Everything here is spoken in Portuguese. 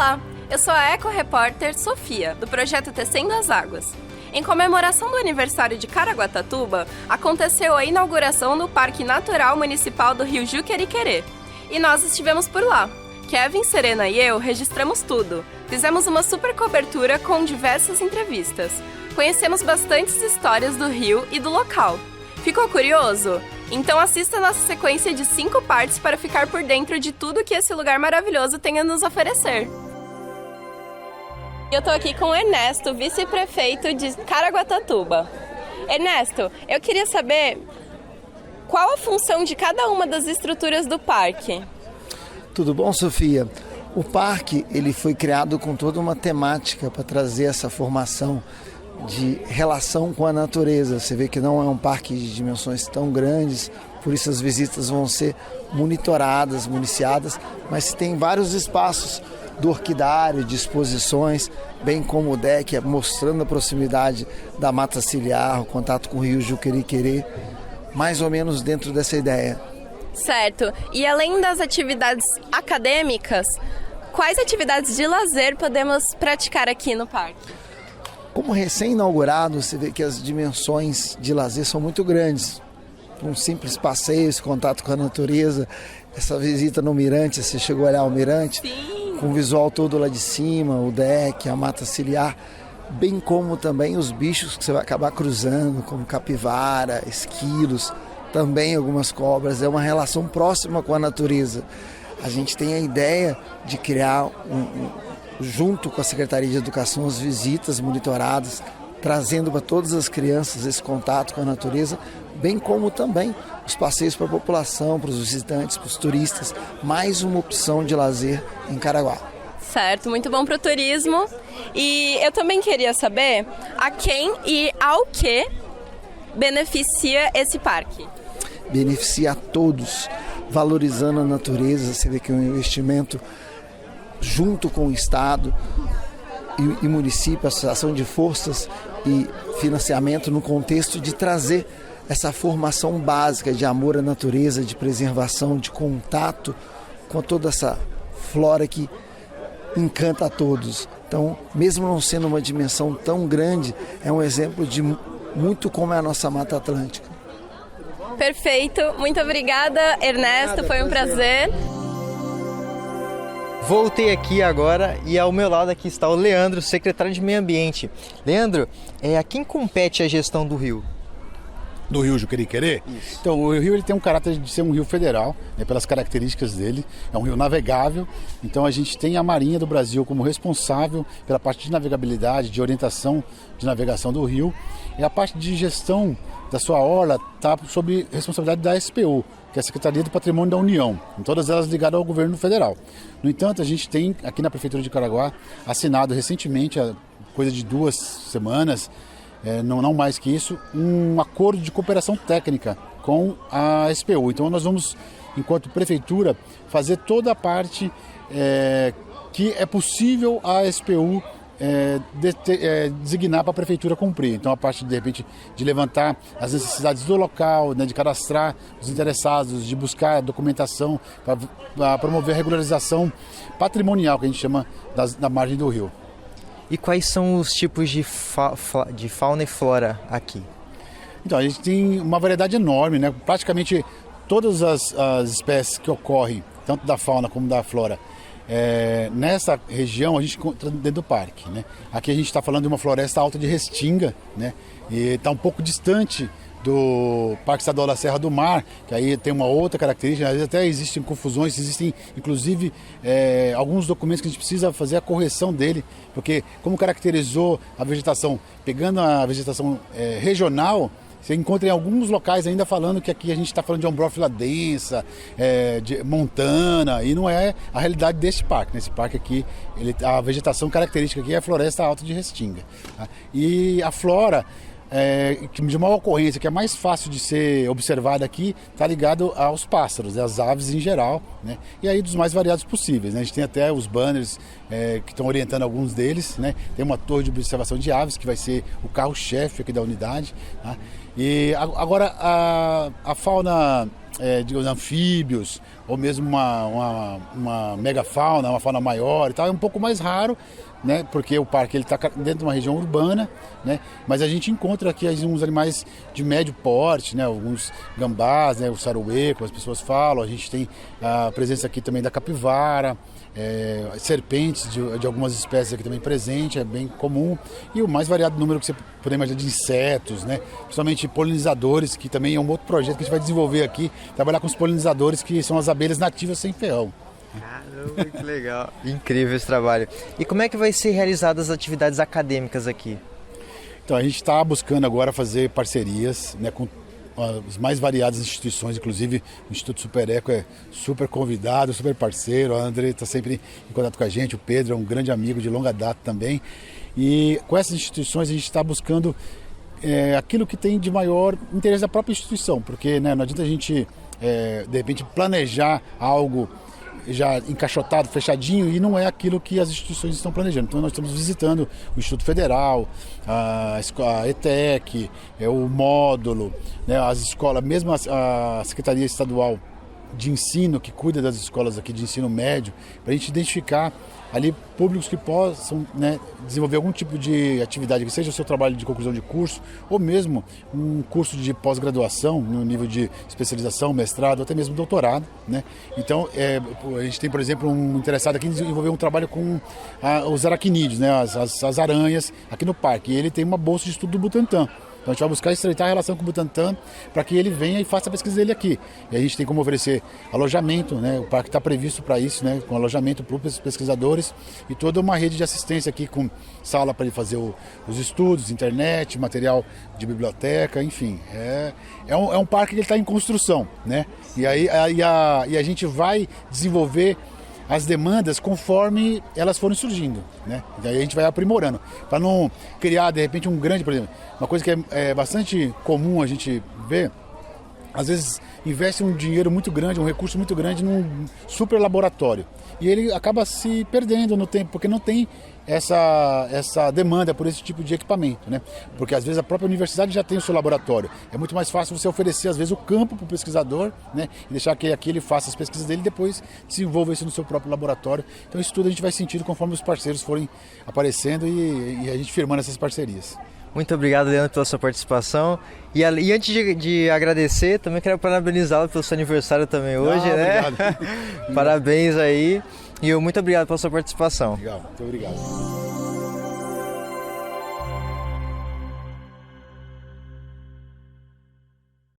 Olá, eu sou a eco-repórter Sofia, do projeto Tecendo as Águas. Em comemoração do aniversário de Caraguatatuba, aconteceu a inauguração do Parque Natural Municipal do Rio Juqueri-Querê. E nós estivemos por lá. Kevin, Serena e eu registramos tudo. Fizemos uma super cobertura com diversas entrevistas. Conhecemos bastantes histórias do rio e do local. Ficou curioso? Então assista a nossa sequência de 5 partes para ficar por dentro de tudo que esse lugar maravilhoso tem a nos oferecer. Eu tô aqui com o Ernesto, vice-prefeito de Caraguatatuba. Ernesto, eu queria saber qual a função de cada uma das estruturas do parque. Tudo bom, Sofia? O parque ele foi criado com toda uma temática para trazer essa formação de relação com a natureza. Você vê que não é um parque de dimensões tão grandes, por isso as visitas vão ser monitoradas, municiadas, mas tem vários espaços do orquidário, de exposições, bem como o deck, mostrando a proximidade da mata ciliar, o contato com o rio Juqueri-Querê, mais ou menos dentro dessa ideia. Certo. E além das atividades acadêmicas, quais atividades de lazer podemos praticar aqui no parque? Como recém-inaugurado, você vê que as dimensões de lazer são muito grandes. Um simples passeio, esse contato com a natureza, essa visita no mirante, você chegou a olhar o mirante? Sim. Com o visual todo lá de cima, o deck, a mata ciliar, bem como também os bichos que você vai acabar cruzando, como capivara, esquilos, também algumas cobras. É uma relação próxima com a natureza. A gente tem a ideia de criar junto com a Secretaria de Educação, as visitas monitoradas, trazendo para todas as crianças esse contato com a natureza, bem como também os passeios para a população, para os visitantes, para os turistas, mais uma opção de lazer em Caraguá. Certo, muito bom para o turismo. E eu também queria saber a quem e ao que beneficia esse parque. Beneficia a todos, valorizando a natureza. Você vê que é um investimento junto com o Estado e município, associação de forças e financiamento no contexto de trazer essa formação básica de amor à natureza, de preservação, de contato com toda essa flora que encanta a todos. Então, mesmo não sendo uma dimensão tão grande, é um exemplo de muito como é a nossa Mata Atlântica. Perfeito, muito obrigada, Ernesto, foi um prazer. Voltei aqui agora e ao meu lado aqui está o Leandro, secretário de Meio Ambiente. Leandro, a quem compete a gestão do rio? Do rio Juqueri-Querê? Isso. Então, o rio ele tem um caráter de ser um rio federal, pelas características dele. É um rio navegável, então a gente tem a Marinha do Brasil como responsável pela parte de navegabilidade, de orientação de navegação do rio. E a parte de gestão da sua orla está sob responsabilidade da SPU, que é a Secretaria do Patrimônio da União, em todas elas ligadas ao governo federal. No entanto, a gente tem aqui na Prefeitura de Caraguá assinado recentemente, há coisa de 2 semanas, não mais que isso, um acordo de cooperação técnica com a SPU. Então nós vamos, enquanto Prefeitura, fazer toda a parte que é possível a SPU designar para a Prefeitura cumprir. Então a parte, de repente, de levantar as necessidades do local, de cadastrar os interessados, de buscar documentação para promover a regularização patrimonial, que a gente chama da margem do rio. E quais são os tipos de fauna e flora aqui? Então, a gente tem uma variedade enorme, né? Praticamente todas as espécies que ocorrem, tanto da fauna como da flora, nessa região a gente encontra dentro do parque, né? Aqui a gente está falando de uma floresta alta de Restinga, né? E está um pouco distante do Parque Estadual da Serra do Mar, que aí tem uma outra característica. Às vezes até existem confusões, existem inclusive alguns documentos que a gente precisa fazer a correção dele, porque como caracterizou a vegetação, pegando a vegetação regional, você encontra em alguns locais ainda falando que aqui a gente está falando de ombrófila densa, de montana, e não é a realidade deste parque. Nesse parque aqui, a vegetação característica aqui é a floresta alta de Restinga. Tá? E a flora, de maior ocorrência, que é mais fácil de ser observada aqui, está ligado aos pássaros, às aves em geral, né? E aí dos mais variados possíveis, né? A gente tem até os banners que estão orientando alguns deles, né? Tem uma torre de observação de aves, que vai ser o carro-chefe aqui da unidade, tá? E agora a fauna digamos, anfíbios, ou mesmo uma megafauna, uma fauna maior e tal, é um pouco mais raro, né? Porque o parque está dentro de uma região urbana, né? Mas a gente encontra aqui uns animais de médio porte, né? Alguns gambás, né? O saruê, como as pessoas falam. A gente tem a presença aqui também da capivara, serpentes de algumas espécies aqui também presente, é bem comum. E o mais variado número que você puder imaginar de insetos, né? Principalmente polinizadores, que também é um outro projeto que a gente vai desenvolver aqui, trabalhar com os polinizadores, que são as abelhas nativas sem ferrão. Caramba, que legal. Incrível esse trabalho. E como é que vai ser realizadas as atividades acadêmicas aqui? Então, a gente está buscando agora fazer parcerias, né, com as mais variadas instituições, inclusive o Instituto Super Eco é super convidado, super parceiro, a André está sempre em contato com a gente, o Pedro é um grande amigo de longa data também. E com essas instituições a gente está buscando aquilo que tem de maior interesse da própria instituição, porque, né, não adianta a gente, de repente, planejar algo já encaixotado, fechadinho, e não é aquilo que as instituições estão planejando. Então nós estamos visitando o Instituto Federal, a ETEC, o módulo, né, as escolas, mesmo a Secretaria Estadual de Ensino, que cuida das escolas aqui de ensino médio, para a gente identificar ali públicos que possam, né, desenvolver algum tipo de atividade, que seja o seu trabalho de conclusão de curso, ou mesmo um curso de pós-graduação, no nível de especialização, mestrado, ou até mesmo doutorado, né? Então, a gente tem, por exemplo, um interessado aqui em desenvolver um trabalho com os aracnídeos, né, as aranhas, aqui no parque. E ele tem uma bolsa de estudo do Butantan. Então a gente vai buscar estreitar a relação com o Butantan para que ele venha e faça a pesquisa dele aqui. E a gente tem como oferecer alojamento, né? O parque está previsto para isso, né? Com alojamento para os pesquisadores e toda uma rede de assistência aqui com sala para ele fazer os estudos, internet, material de biblioteca, enfim. É um parque que está em construção, né? E a gente vai desenvolver as demandas conforme elas forem surgindo, né? E aí a gente vai aprimorando, para não criar de repente um grande, por exemplo, uma coisa que é bastante comum a gente ver, às vezes investe um dinheiro muito grande, um recurso muito grande num super laboratório e ele acaba se perdendo no tempo, porque não tem essa demanda por esse tipo de equipamento, né? Porque às vezes a própria universidade já tem o seu laboratório. É muito mais fácil você oferecer às vezes o campo para o pesquisador, né? E deixar que aqui ele faça as pesquisas dele e depois desenvolva isso no seu próprio laboratório. Então isso tudo a gente vai sentindo conforme os parceiros forem aparecendo e a gente firmando essas parcerias. Muito obrigado, Leandro, pela sua participação. E antes de agradecer, também quero parabenizá-lo pelo seu aniversário também hoje, né? Obrigado. Parabéns aí. E muito obrigado pela sua participação. Legal, muito obrigado.